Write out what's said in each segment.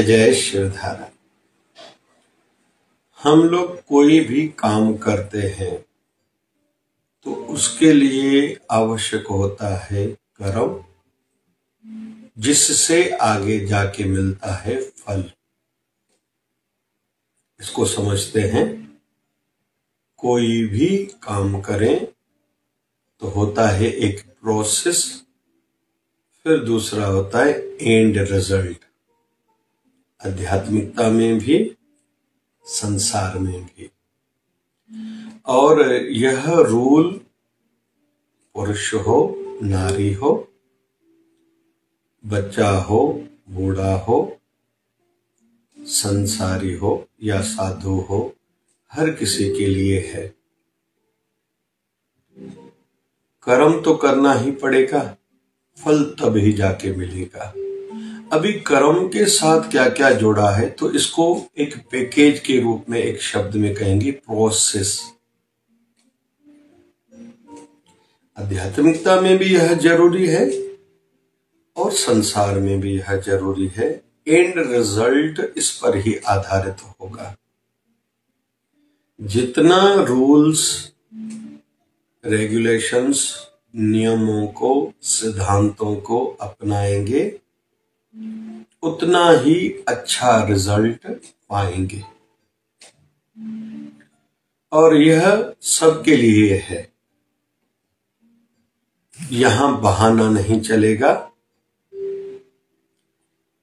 जय जय शिवधारा। हम लोग कोई भी काम करते हैं तो उसके लिए आवश्यक होता है कर्म, जिससे आगे जाके मिलता है फल। इसको समझते हैं। कोई भी काम करें तो होता है एक प्रोसेस, फिर दूसरा होता है एंड रिजल्ट। आध्यात्मिकता में भी, संसार में भी। और यह रूल पुरुष हो, नारी हो, बच्चा हो, बूढ़ा हो, संसारी हो या साधु हो, हर किसी के लिए है। कर्म तो करना ही पड़ेगा, फल तभी जाके मिलेगा। अभी कर्म के साथ क्या क्या जुड़ा है, तो इसको एक पैकेज के रूप में एक शब्द में कहेंगे प्रोसेस। आध्यात्मिकता में भी यह जरूरी है और संसार में भी यह जरूरी है। एंड रिजल्ट इस पर ही आधारित होगा। जितना रूल्स, रेगुलेशंस, नियमों को, सिद्धांतों को अपनाएंगे, उतना ही अच्छा रिजल्ट पाएंगे। और यह सबके लिए है। यहां बहाना नहीं चलेगा।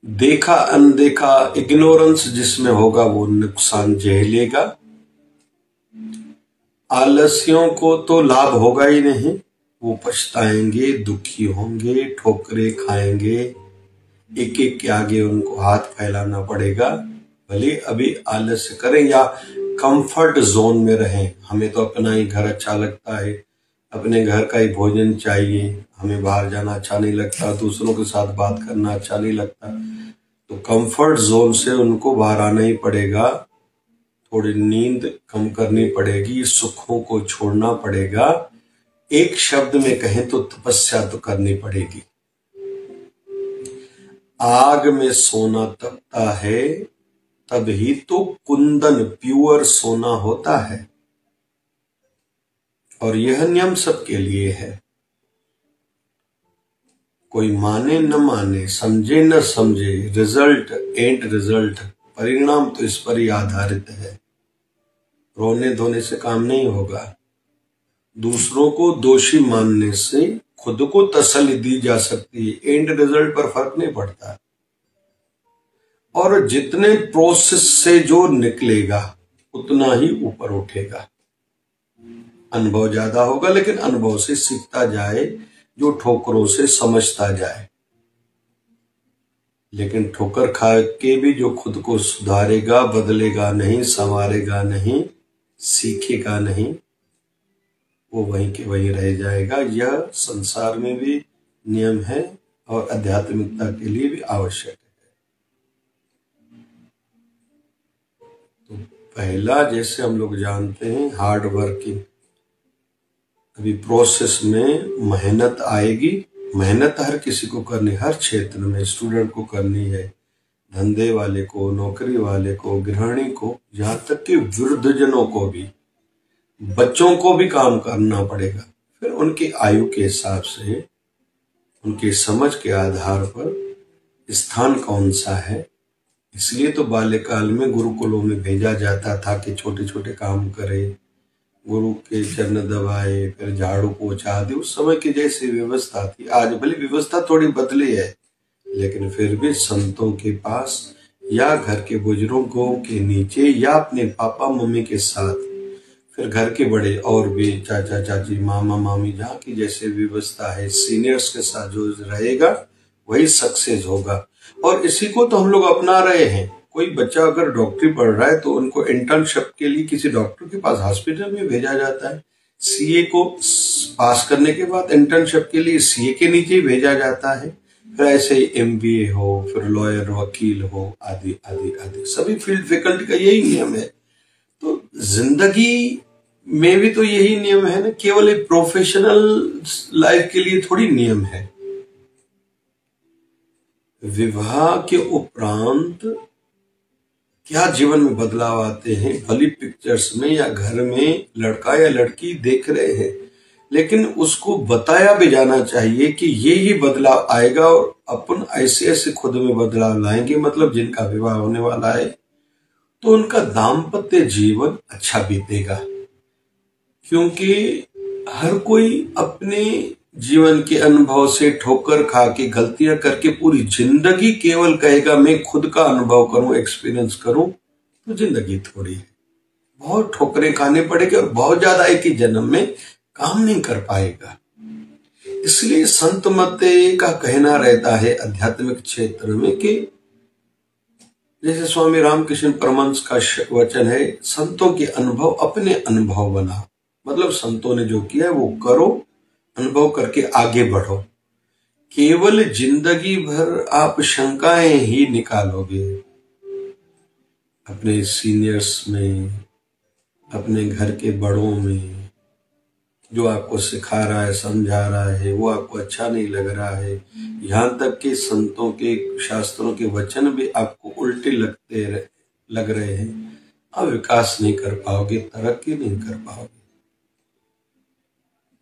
देखा अनदेखा, इग्नोरेंस जिसमें होगा वो नुकसान झेलेगा। आलस्यों को तो लाभ होगा ही नहीं, वो पछताएंगे, दुखी होंगे, ठोकरें खाएंगे, एक एक के आगे उनको हाथ फैलाना पड़ेगा। भले अभी आलस्य करें या कंफर्ट जोन में रहें, हमें तो अपना ही घर अच्छा लगता है, अपने घर का ही भोजन चाहिए, हमें बाहर जाना अच्छा नहीं लगता, दूसरों के साथ बात करना अच्छा नहीं लगता, तो कंफर्ट जोन से उनको बाहर आना ही पड़ेगा। थोड़ी नींद कम करनी पड़ेगी, सुखों को छोड़ना पड़ेगा। एक शब्द में कहें तो तपस्या तो करनी पड़ेगी। आग में सोना तपता है, तभी तो कुंदन प्योर सोना होता है। और यह नियम सबके लिए है। कोई माने न माने, समझे न समझे, रिजल्ट, एंड रिजल्ट, परिणाम तो इस पर ही आधारित है। रोने धोने से काम नहीं होगा। दूसरों को दोषी मानने से खुद को तसल्ली दी जा सकती है, एंड रिजल्ट पर फर्क नहीं पड़ता। और जितने प्रोसेस से जो निकलेगा उतना ही ऊपर उठेगा। अनुभव ज्यादा होगा, लेकिन अनुभव से सीखता जाए, जो ठोकरों से समझता जाए। लेकिन ठोकर खा के भी जो खुद को सुधारेगा, बदलेगा नहीं, संवारेगा नहीं, सीखेगा नहीं, वो वहीं के वहीं रह जाएगा। यह संसार में भी नियम है और आध्यात्मिकता के लिए भी आवश्यक है। तो पहला, जैसे हम लोग जानते हैं, हार्ड वर्किंग। अभी प्रोसेस में मेहनत आएगी। मेहनत हर किसी को करनी, हर क्षेत्र में स्टूडेंट को करनी है, धंधे वाले को, नौकरी वाले को, गृहिणी को, यहाँ तक कि वृद्धजनों को भी, बच्चों को भी काम करना पड़ेगा। फिर उनकी आयु के हिसाब से, उनकी समझ के आधार पर स्थान कौन सा है। इसलिए तो बाल्यकाल में गुरुकुलों में भेजा जाता था कि छोटे छोटे काम करे, गुरु के चरण दबाए, फिर झाड़ू पोछा दे। उस समय की जैसी व्यवस्था थी। आज भले व्यवस्था थोड़ी बदली है, लेकिन फिर भी संतों के पास या घर के बुजुर्गों के नीचे या अपने पापा मम्मी के साथ, फिर घर के बड़े और भी चाचा चाची, मामा मामी, जहाँ की जैसे व्यवस्था है, सीनियर्स के साथ जो रहेगा वही सक्सेस होगा। और इसी को तो हम लोग अपना रहे हैं। कोई बच्चा अगर डॉक्टरी पढ़ रहा है तो उनको इंटर्नशिप के लिए किसी डॉक्टर के पास हॉस्पिटल में भेजा जाता है। सीए को पास करने के बाद इंटर्नशिप के लिए सीए के नीचे ही भेजा जाता है। फिर ऐसे ही एमबीए हो, फिर लॉयर, वकील हो, आदि आदि आदि, सभी फील्ड फैकल्टी का यही नियम है। तो जिंदगी में भी तो यही नियम है ना। केवल एक प्रोफेशनल लाइफ के लिए थोड़ी नियम है। विवाह के उपरांत क्या जीवन में बदलाव आते हैं, भली पिक्चर्स में या घर में लड़का या लड़की देख रहे हैं, लेकिन उसको बताया भी जाना चाहिए कि ये बदलाव आएगा और अपन ऐसे ऐसे खुद में बदलाव लाएंगे। मतलब जिनका विवाह होने वाला है तो उनका दाम्पत्य जीवन अच्छा बीतेगा, क्योंकि हर कोई अपने जीवन के अनुभव से ठोकर खा के गलतियां करके पूरी जिंदगी केवल कहेगा मैं खुद का अनुभव करूं, एक्सपीरियंस करूं, तो जिंदगी थोड़ी है। बहुत ठोकरें खाने पड़ेगी और बहुत ज्यादा एक ही जन्म में काम नहीं कर पाएगा। इसलिए संत मत का कहना रहता है आध्यात्मिक क्षेत्र में कि जैसे स्वामी रामकृष्ण परमहंस का वचन है, संतों के अनुभव अपने अनुभव बनाओ। मतलब संतों ने जो किया है वो करो, अनुभव करके आगे बढ़ो। केवल जिंदगी भर आप शंकाएं ही निकालोगे अपने सीनियर्स में, अपने घर के बड़ों में, जो आपको सिखा रहा है, समझा रहा है, वो आपको अच्छा नहीं लग रहा है। यहाँ तक कि संतों के, शास्त्रों के वचन भी आपको उल्टे लग रहे हैं, आप विकास नहीं कर पाओगे, तरक्की नहीं कर पाओगे।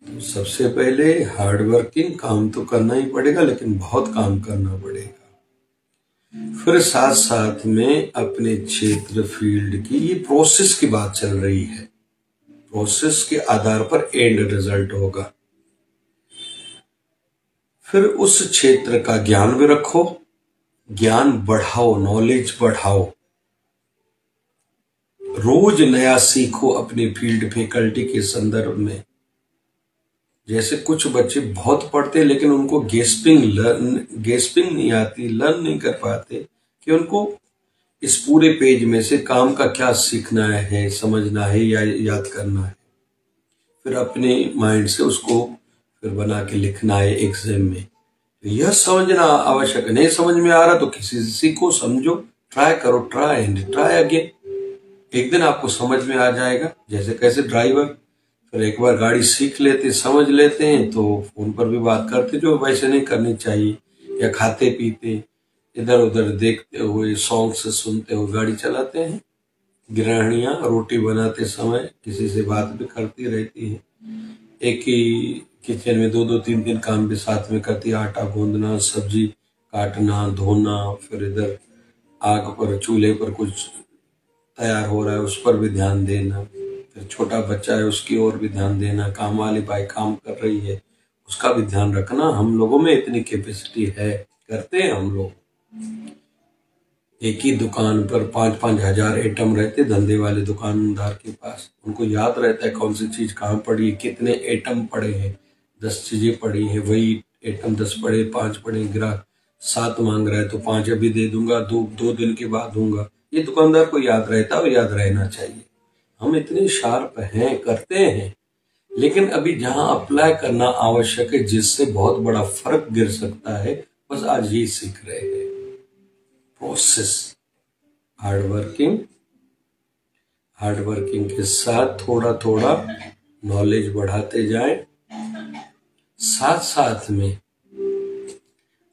तो सबसे पहले हार्ड वर्किंग, काम तो करना ही पड़ेगा, लेकिन बहुत काम करना पड़ेगा। फिर साथ साथ में अपने क्षेत्र, फील्ड की, ये प्रोसेस की बात चल रही है, प्रोसेस के आधार पर एंड रिजल्ट होगा। फिर उस क्षेत्र का ज्ञान भी रखो, ज्ञान बढ़ाओ, नॉलेज बढ़ाओ, रोज नया सीखो अपनी फील्ड, फैकल्टी के संदर्भ में। जैसे कुछ बच्चे बहुत पढ़ते हैं लेकिन उनको गेस्पिंग नहीं आती, लर्न नहीं कर पाते कि उनको इस पूरे पेज में से काम का क्या सीखना है, समझना है या याद करना है। फिर अपने माइंड से उसको फिर बना के लिखना है एग्जाम में। तो यह समझना आवश्यक है। नहीं समझ में आ रहा तो किसी से सीखो, समझो, ट्राई करो, ट्राई एंड ट्राई अगेन। एक दिन आपको समझ में आ जाएगा। जैसे कैसे ड्राइवर फिर एक बार गाड़ी सीख लेते, समझ लेते हैं तो फोन पर भी बात करते, जो वैसे नहीं करनी चाहिए। या खाते पीते, इधर उधर देखते हुए, सॉन्ग से सुनते हुए गाड़ी चलाते हैं। गृहिणियां रोटी बनाते समय किसी से बात भी करती रहती हैं। एक ही किचन में दो दो तीन तीन काम भी साथ में करती है। आटा गूंदना, सब्जी काटना, धोना, फिर इधर आग पर, चूल्हे पर कुछ तैयार हो रहा है उस पर भी ध्यान देना। फिर छोटा बच्चा है उसकी ओर भी ध्यान देना। काम वाली बाई काम कर रही है उसका भी ध्यान रखना। हम लोगों में इतनी कैपेसिटी है, करते हैं हम लोग। एक ही दुकान पर 5-5 हजार आइटम रहते धंधे वाले दुकानदार के पास। उनको याद रहता है कौन सी चीज कहाँ पड़ी, कितने आइटम पड़े हैं। 10 चीजें पड़ी हैं, वही आइटम 10 पड़े, 5 पड़े। ग्राहक 7 मांग रहा है तो 5 अभी दे दूंगा, 2 दिन के बाद दूंगा। ये दुकानदार को याद रहता है और याद रहना चाहिए। हम इतने शार्प हैं, करते हैं, लेकिन अभी जहां अप्लाई करना आवश्यक है, जिससे बहुत बड़ा फर्क गिर सकता है, बस आज ये सीख रहे हैं। प्रोसेस, हार्डवर्किंग के साथ थोड़ा थोड़ा नॉलेज बढ़ाते जाएं। साथ साथ में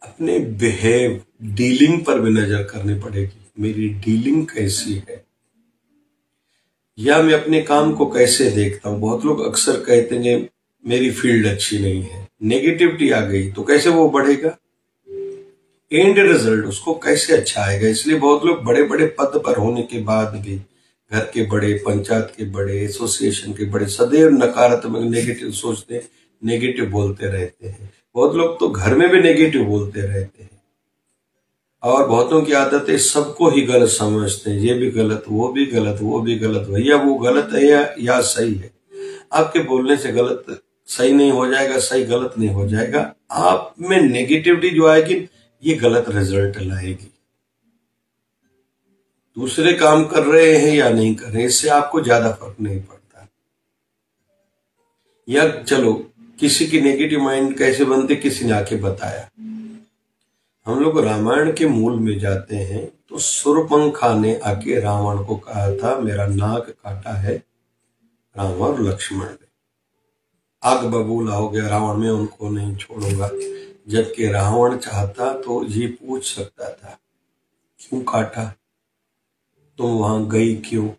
अपने बिहेव, डीलिंग पर भी नजर करनी पड़ेगी। मेरी डीलिंग कैसी है, या मैं अपने काम को कैसे देखता हूं। बहुत लोग अक्सर कहते हैं मेरी फील्ड अच्छी नहीं है, नेगेटिविटी आ गई, तो कैसे वो बढ़ेगा। एंड रिजल्ट उसको कैसे अच्छा आएगा। इसलिए बहुत लोग बड़े बड़े पद पर होने के बाद भी, घर के बड़े, पंचायत के बड़े, एसोसिएशन के बड़े, सदैव नकारात्मक, नेगेटिव सोचते, नेगेटिव बोलते रहते हैं। बहुत लोग तो घर में भी नेगेटिव बोलते रहते हैं। और बहुतों की आदत है सबको ही गलत समझते हैं, ये भी गलत, वो भी गलत, वो भी गलत। भैया वो गलत है या सही है। आपके बोलने से गलत सही नहीं हो जाएगा, सही गलत नहीं हो जाएगा। आप में नेगेटिविटी जो आएगी ये गलत रिजल्ट लाएगी। दूसरे काम कर रहे हैं या नहीं कर रहे, इससे आपको ज्यादा फर्क नहीं पड़ता। या चलो किसी की नेगेटिव माइंड कैसे बनती, किसी ने आके बताया। हम लोग रामायण के मूल में जाते हैं तो शूर्पणखा ने आके रावण को कहा था मेरा नाक काटा है राम और लक्ष्मण ने। आग बबूला हो गया रावण में, उनको नहीं छोड़ूंगा। जबकि रावण चाहता तो ये पूछ सकता था, क्यों काटा, तुम वहां गई क्यों?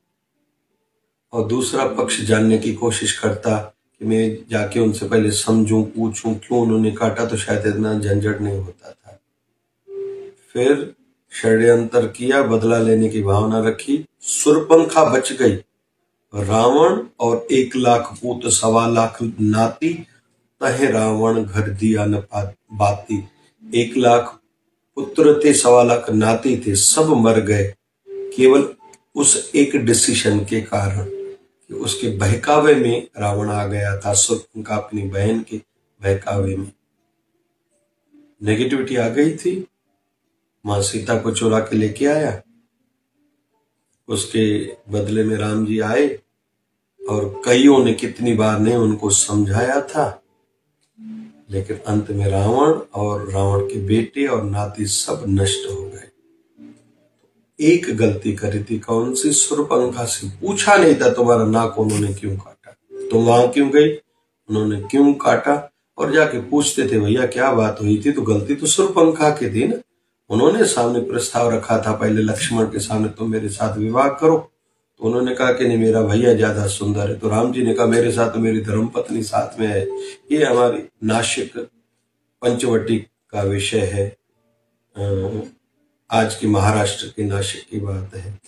और दूसरा पक्ष जानने की कोशिश करता कि मैं जाके उनसे पहले समझूं, पूछूं क्यों उन्होंने काटा, तो शायद इतना झंझट नहीं होता था। फिर षड्यंत्र किया, बदला लेने की भावना रखी, सुरपंखा बच गई। रावण और 1,00,000 पूत 1,25,00,000 नाती, तहे रावण घर दिया न बाती। 1,00,000 पुत्र थे, 1,25,00,000 नाती थे, सब मर गए केवल उस एक डिसीजन के कारण कि उसके बहकावे में रावण आ गया था। सुरपंखा अपनी बहन के बहकावे में नेगेटिविटी आ गई थी। मां सीता को चुरा के लेके आया, उसके बदले में राम जी आए और कईयों ने कितनी बार ने उनको समझाया था, लेकिन अंत में रावण और रावण के बेटे और नाती सब नष्ट हो गए। एक गलती करी थी, कौन सी? सुरपंखा से पूछा नहीं था तुम्हारा नाक उन्होंने क्यों काटा, तुम वहां क्यों गई, उन्होंने क्यों काटा, और जाके पूछते थे भैया क्या बात हुई थी, तो गलती तो सुरपंखा की थी ना। उन्होंने सामने प्रस्ताव रखा था पहले लक्ष्मण के सामने, तुम मेरे साथ विवाह करो, तो उन्होंने कहा कि नहीं मेरा भैया ज्यादा सुंदर है, तो राम जी ने कहा मेरे साथ तो मेरी धर्मपत्नी साथ में है। ये हमारी नासिक पंचवटी का विषय है, आज की महाराष्ट्र की नासिक की बात है,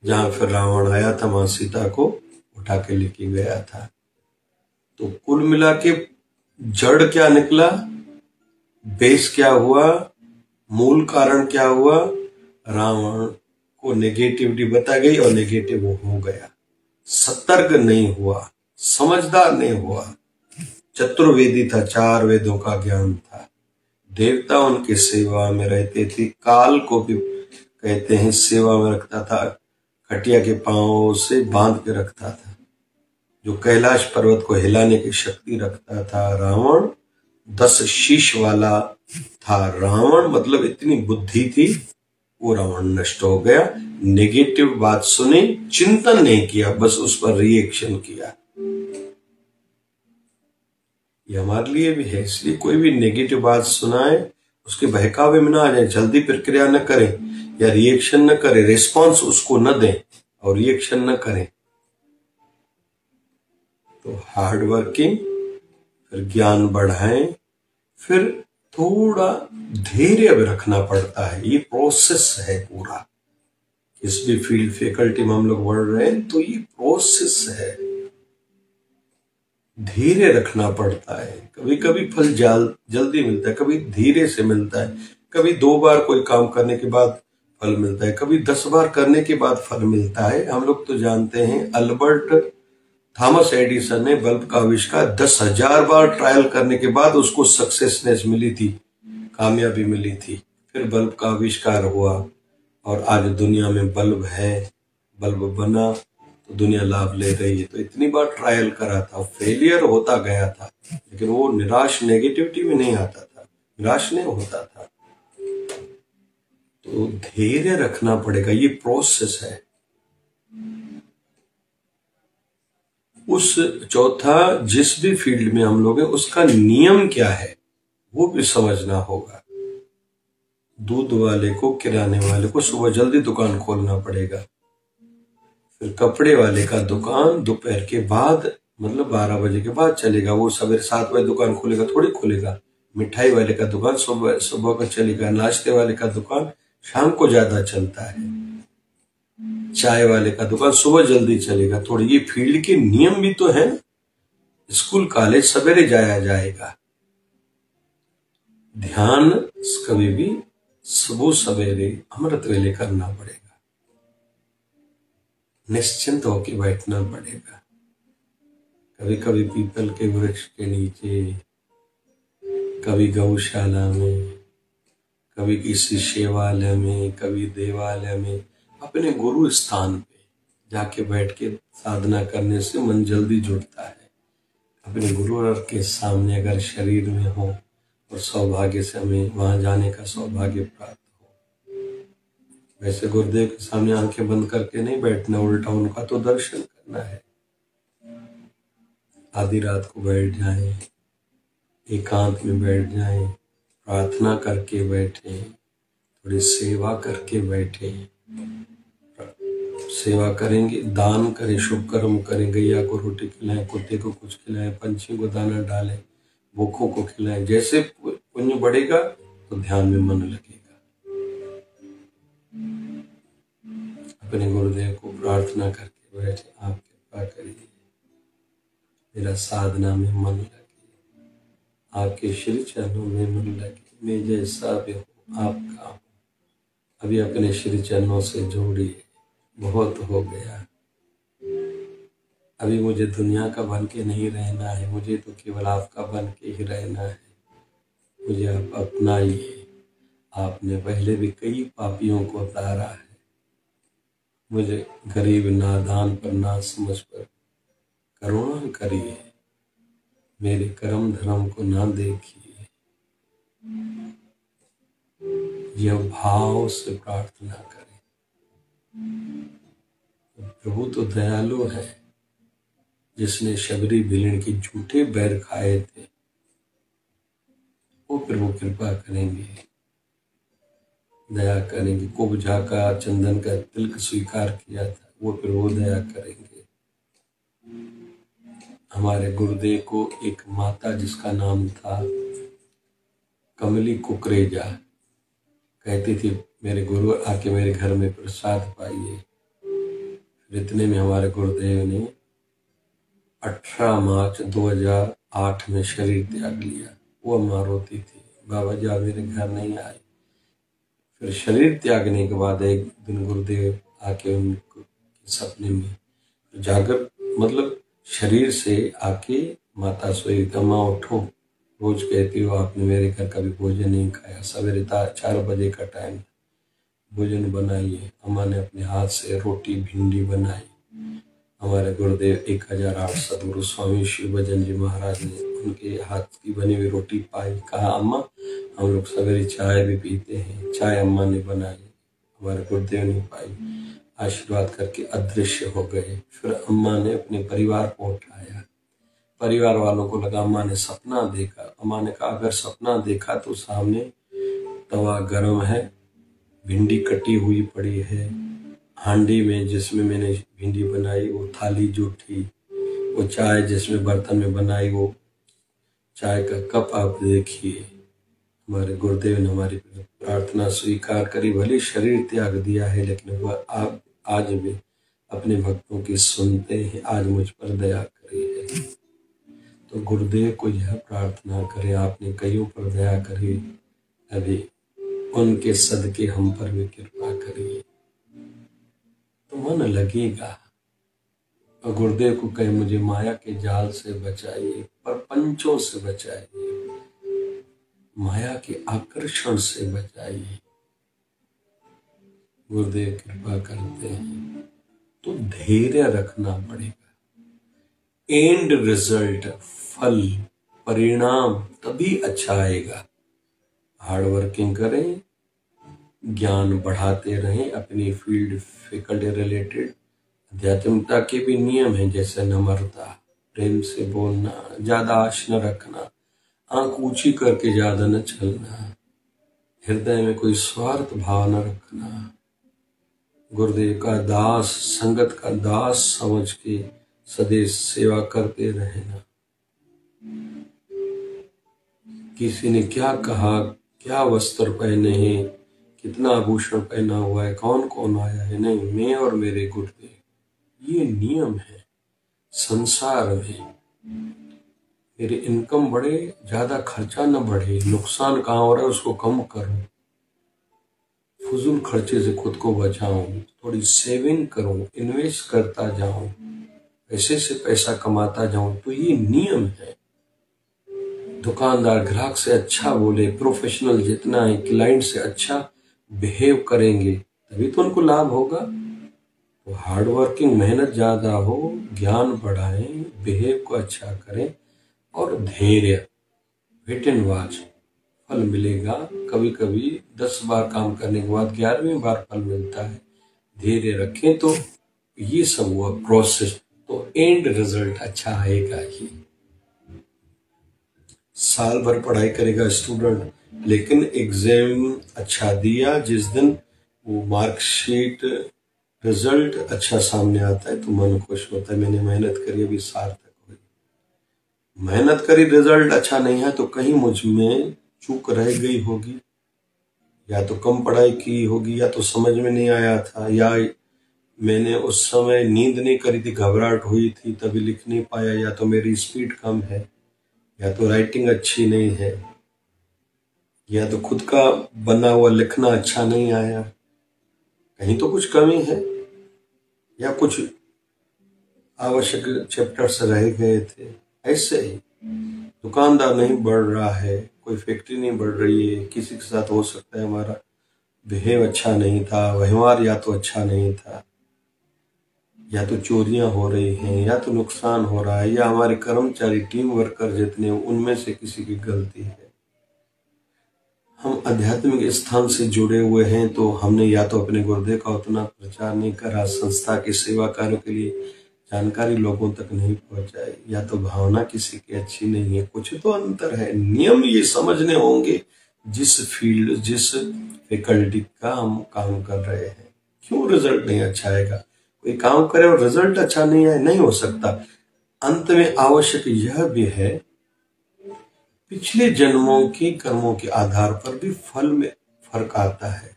जहां फिर रावण आया था, मां सीता को उठा के लेके गया था। तो कुल मिला के जड़ क्या निकला, बेस क्या हुआ, मूल कारण क्या हुआ? रावण को नेगेटिविटी बता गई और नेगेटिव हो गया, सतर्क नहीं हुआ, समझदार नहीं हुआ। चतुर्वेदी था, 4 वेदों का ज्ञान था, देवता उनकी सेवा में रहते थे, काल को भी कहते हैं सेवा में रखता था, खटिया के पांव से बांध के रखता था, जो कैलाश पर्वत को हिलाने की शक्ति रखता था। रावण 10 शीश वाला था। रावण मतलब इतनी बुद्धि थी, वो रावण नष्ट हो गया। नेगेटिव बात सुनी, चिंतन नहीं किया, बस उस पर रिएक्शन किया। ये हमारे लिए भी है, इसलिए कोई भी नेगेटिव बात सुनाए उसके बहकावे में ना आ जाए, जल्दी प्रक्रिया न करें या रिएक्शन न करें, रिस्पॉन्स उसको न दें और रिएक्शन न करें। तो हार्ड वर्किंग, फिर ज्ञान बढ़ाएं, फिर थोड़ा धैर्य भी रखना पड़ता है। ये प्रोसेस है पूरा, इस भी फील्ड फैकल्टी में हम लोग बढ़ रहे हैं, तो ये प्रोसेस है, धीरे रखना पड़ता है। कभी कभी फल जल्दी मिलता है, कभी धीरे से मिलता है, कभी 2 बार कोई काम करने के बाद फल मिलता है, कभी 10 बार करने के बाद फल मिलता है। हम लोग तो जानते हैं अल्बर्ट थॉमस एडिसन ने बल्ब का आविष्कार 10,000 बार ट्रायल करने के बाद उसको सक्सेसनेस मिली थी, कामयाबी मिली थी, फिर बल्ब का आविष्कार हुआ और आज दुनिया में बल्ब है, बल्ब बना तो दुनिया लाभ ले रही है। तो इतनी बार ट्रायल करा था, फेलियर होता गया था, लेकिन वो निराश नेगेटिविटी में नहीं आता था, निराश नहीं होता था। तो धैर्य रखना पड़ेगा, ये प्रोसेस है। उस चौथा, जिस भी फील्ड में हम लोग हैं उसका नियम क्या है वो भी समझना होगा। दूध वाले को, किराने वाले को सुबह जल्दी दुकान खोलना पड़ेगा, फिर कपड़े वाले का दुकान दोपहर के बाद मतलब 12 बजे के बाद चलेगा, वो सवेरे 7 बजे दुकान खोलेगा थोड़ी खोलेगा। मिठाई वाले का दुकान सुबह का चलेगा, नाश्ते वाले का दुकान शाम को ज्यादा चलता है, चाय वाले का दुकान सुबह जल्दी चलेगा थोड़ी। ये फील्ड के नियम भी तो है। स्कूल कॉलेज सवेरे जाया जाएगा, ध्यान कभी भी सुबह सवेरे अमृत वेले करना पड़ेगा, निश्चिंत होकर बैठना पड़ेगा। कभी कभी पीपल के वृक्ष के नीचे, कभी गौशाला में, कभी किसी शिवालय में, कभी देवालय में, अपने गुरु स्थान पे जाके बैठ के साधना करने से मन जल्दी जुड़ता है। अपने गुरु के सामने अगर शरीर में हो और सौभाग्य से हमें वहां जाने का सौभाग्य प्राप्त हो। वैसे गुरुदेव के सामने आंखें बंद करके नहीं बैठना, उल्टा उनका तो दर्शन करना है। आधी रात को बैठ जाएं, एकांत में बैठ जाएं, प्रार्थना करके बैठे, थोड़ी सेवा करके बैठे। सेवा करेंगे, दान करें, शुभ कर्म करें, गैया को रोटी खिलाएं, कुत्ते को कुछ खिलाएं, पंछी को दाना डालें, भूखों को खिलाएं। जैसे पुण्य बढ़ेगा तो ध्यान में मन लगेगा। अपने गुरुदेव को प्रार्थना करके बैठे, आप कृपा करिए मेरा साधना में मन लगे, आपके श्री चरणों में मन लगे, मैं जैसा भी हूँ आपका हूँ। अभी अपने श्री चरणों से जोड़िए, बहुत हो गया। अभी मुझे दुनिया का बन के नहीं रहना है, मुझे तो केवल आपका बन के ही रहना है। मुझे आप अपनाइए। आपने पहले भी कई पापियों को उतारा है। मुझे गरीब नादान पर ना समझ पर करुणा करिए, मेरे कर्म धर्म को ना देखिए। यह भाव से प्रार्थना करें। प्रभु तो दयालु है, जिसने शबरी भिलन की झूठे बैर खाए थे, वो प्रभु कृपा करेंगे, दया करेंगे। कुब्जा का चंदन का तिलक स्वीकार किया था, वो प्रभु दया करेंगे। हमारे गुरुदेव को एक माता जिसका नाम था कमली कुकरेजा, कहती थी मेरे गुरु आके मेरे घर में प्रसाद पाइए। फिर इतने में हमारे गुरुदेव ने 18 मार्च 2008 में शरीर त्याग लिया। वो अम्मा रोती थी, बाबा जी आप मेरे घर नहीं आए। फिर शरीर त्यागने के बाद एक दिन गुरुदेव आके उनको सपने में जागर, मतलब शरीर से आके माता सोई, अम्मा उठो, रोज कहती हो आपने मेरे घर कभी भोजन नहीं खाया। सवेरे 4 बजे का टाइम, भोजन बनाइए। अम्मा ने अपने हाथ से रोटी भिंडी बनाई। हमारे गुरुदेव 1008 सदगुरु स्वामी शिव भजन जी महाराज ने उनके हाथ की बनी हुई रोटी पाई। कहा अम्मा हम लोग सवेरे चाय भी पीते हैं, चाय अम्मा ने बनाई, हमारे गुरुदेव ने पाई। आशीर्वाद करके अदृश्य हो गए। फिर अम्मा ने अपने परिवार को उठाया। परिवार वालों को लगा अम्मा ने सपना देखा। अम्मा ने कहा अगर सपना देखा तो सामने तवा गर्म है, भिंडी कटी हुई पड़ी है, हांडी में जिसमें मैंने भिंडी बनाई वो थाली जो थी, वो चाय जिसमें बर्तन में बनाई वो चाय का कप आप देखिए। हमारे गुरुदेव ने हमारी प्रार्थना स्वीकार करी। भले शरीर त्याग दिया है लेकिन वह आप आज भी अपने भक्तों की सुनते हैं। आज मुझ पर दया करी है। तो गुरुदेव को यह प्रार्थना करें, आपने कईयों पर दया करी, अभी उनके सदके हम पर भी कृपा करिए तो मन लगेगा। और गुरुदेव को कहे मुझे माया के जाल से बचाइए, प्रपंचों से बचाइए, माया के आकर्षण से बचाइए। गुरुदेव कृपा करते हैं तो धैर्य रखना पड़ेगा। एंड रिजल्ट, फल, परिणाम तभी अच्छा आएगा। हार्ड वर्किंग करें, ज्ञान बढ़ाते रहें, अपनी फील्ड फैकल्टी रिलेटेड। अध्यात्मता के भी नियम हैं, जैसे नम्रता, प्रेम से बोलना, ज्यादा आश न रखना, आंख ऊंची करके ज्यादा न चलना, हृदय में कोई स्वार्थ भाव न रखना, गुरुदेव का दास, संगत का दास समझ के सदैव सेवा करते रहना। किसी ने क्या कहा, क्या वस्त्र पहने हैं, कितना आभूषण पहना हुआ है, कौन कौन आया है, नहीं, मैं और मेरे गुरुदेव, ये नियम है संसार में। मेरी इनकम बढ़े, ज्यादा खर्चा न बढ़े, नुकसान कहाँ हो रहा है उसको कम करो, फजूल खर्चे से खुद को बचाऊं, थोड़ी सेविंग करूं, इन्वेस्ट करता जाऊं, पैसे से पैसा कमाता जाऊं। तो ये नियम है। दुकानदार ग्राहक से अच्छा बोले, प्रोफेशनल जितना है क्लाइंट से अच्छा बिहेव करेंगे तभी तो उनको लाभ होगा। तो हार्ड वर्किंग, मेहनत ज्यादा हो, ज्ञान बढ़ाएं, बिहेव को अच्छा करें और धैर्य, वेट एंड वॉच, फल मिलेगा। कभी कभी 10 बार काम करने के बाद 11वीं बार फल मिलता है। धैर्य रखें तो ये सब हुआ प्रोसेस, तो एंड रिजल्ट अच्छा आएगा ही। साल भर पढ़ाई करेगा स्टूडेंट, लेकिन एग्जाम अच्छा दिया, जिस दिन वो मार्कशीट रिजल्ट अच्छा सामने आता है तो मन खुश होता है, मैंने मेहनत करी अभी सार्थक हुई। मेहनत करी रिजल्ट अच्छा नहीं है तो कहीं मुझ में चूक रह गई होगी, या तो कम पढ़ाई की होगी, या तो समझ में नहीं आया था, या मैंने उस समय नींद नहीं करी थी, घबराहट हुई थी तभी लिख नहीं पाया, या तो मेरी स्पीड कम है, या तो राइटिंग अच्छी नहीं है, या तो खुद का बना हुआ लिखना अच्छा नहीं आया, कहीं तो कुछ कमी है, या कुछ आवश्यक चैप्टर्स रह गए थे। ऐसे ही दुकानदार नहीं बढ़ रहा है, कोई फैक्ट्री नहीं बढ़ रही है, किसी के साथ हो सकता है हमारा बिहेव अच्छा नहीं था, व्यवहार या तो अच्छा नहीं था, या तो चोरियां हो रही हैं, या तो नुकसान हो रहा है, या हमारे कर्मचारी टीम वर्कर जितने उनमें से किसी की गलती है। हम आध्यात्मिक स्थान से जुड़े हुए हैं तो हमने या तो अपने गुरुदेव का उतना प्रचार नहीं करा, संस्था के सेवा कार्यों के लिए जानकारी लोगों तक नहीं पहुंचाई, या तो भावना किसी की अच्छी नहीं है, कुछ तो अंतर है। नियम ये समझने होंगे जिस फील्ड जिस फैकल्टी का हम काम कर रहे हैं, क्यों रिजल्ट नहीं अच्छा आएगा। कोई काम करे और रिजल्ट अच्छा नहीं आए, नहीं हो सकता। अंत में आवश्यक यह भी है, पिछले जन्मों के कर्मों के आधार पर भी फल में फर्क आता है।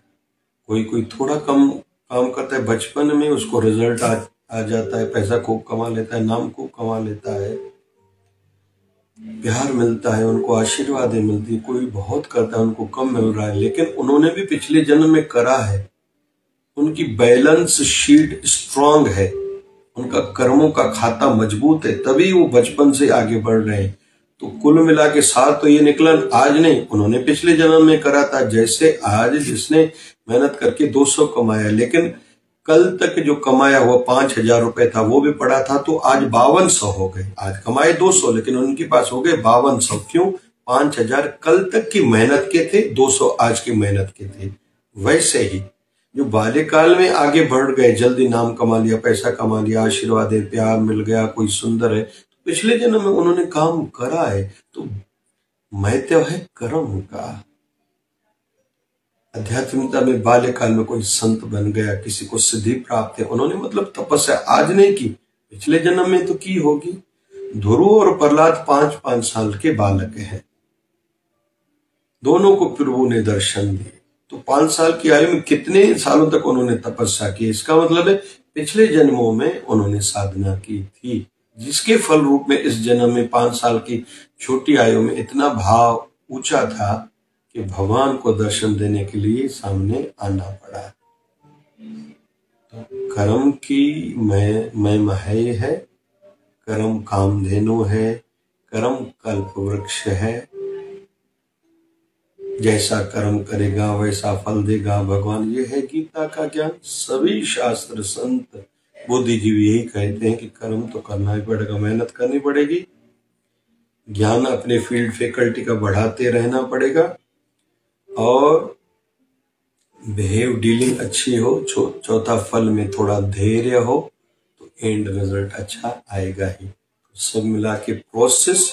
कोई कोई थोड़ा कम काम करता है बचपन में, उसको रिजल्ट आ जाता है, पैसा खूब कमा लेता है, नाम खूब कमा लेता है, प्यार मिलता है, उनको आशीर्वादें मिलती है। कोई बहुत करता है, उनको कम मिल रहा है, लेकिन उन्होंने भी पिछले जन्म में करा है, उनकी बैलेंस शीट स्ट्रांग है, उनका कर्मों का खाता मजबूत है, तभी वो बचपन से आगे बढ़ रहे हैं। तो कुल मिला के साथ तो ये निकला आज नहीं, उन्होंने पिछले जन्म में करा था। जैसे आज जिसने मेहनत करके 200 कमाया, लेकिन कल तक जो कमाया हुआ 5,000 रुपए था वो भी पड़ा था, तो आज 5200 हो गए। आज कमाए 200 लेकिन उनके पास हो गए 5200। क्यों? 5,000 कल तक की मेहनत के थे, 200 आज की मेहनत के थे। वैसे ही जो बाल्यकाल में आगे बढ़ गए, जल्दी नाम कमा लिया, पैसा कमा लिया, आशीर्वाद है, प्यार मिल गया, कोई सुंदर है, तो पिछले जन्म में उन्होंने काम करा है, तो महत्व है कर्म का। आध्यात्मिकता में बाल्यकाल में कोई संत बन गया, किसी को सिद्धि प्राप्त है, उन्होंने मतलब तपस्या आज नहीं की, पिछले जन्म में तो की होगी। ध्रुव और प्रहलाद 5-5 साल के बालक हैं, दोनों को प्रभु ने दर्शन दिए, तो 5 साल की आयु में कितने सालों तक उन्होंने तपस्या की। इसका मतलब है पिछले जन्मों में उन्होंने साधना की थी, जिसके फल रूप में इस जन्म में 5 साल की छोटी आयु में इतना भाव ऊंचा था कि भगवान को दर्शन देने के लिए सामने आना पड़ा। तो कर्म की महिमा है, कर्म कामधेनु है, कर्म कल्प वृक्ष है। जैसा कर्म करेगा वैसा फल देगा भगवान, ये है गीता का ज्ञान। सभी शास्त्र संत बुद्धिजीवी यही कहते हैं कि कर्म तो करना ही पड़ेगा, मेहनत करनी पड़ेगी, ज्ञान अपने फील्ड फैकल्टी का बढ़ाते रहना पड़ेगा, और बिहेव डीलिंग अच्छी हो, चौथा फल में थोड़ा धैर्य हो, तो एंड रिजल्ट अच्छा आएगा ही। तो सब मिला के प्रोसेस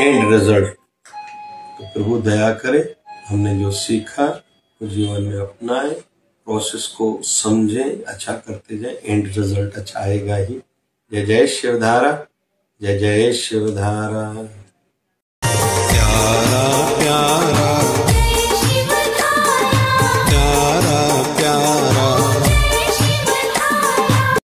एंड रिजल्ट, तो प्रभु दया करे हमने जो सीखा वो जीवन में अपनाए, प्रोसेस को समझें, अच्छा करते जाए, एंड रिजल्ट अच्छा आएगा ही। जय जय शिवधारा, जय जय शिवधारा।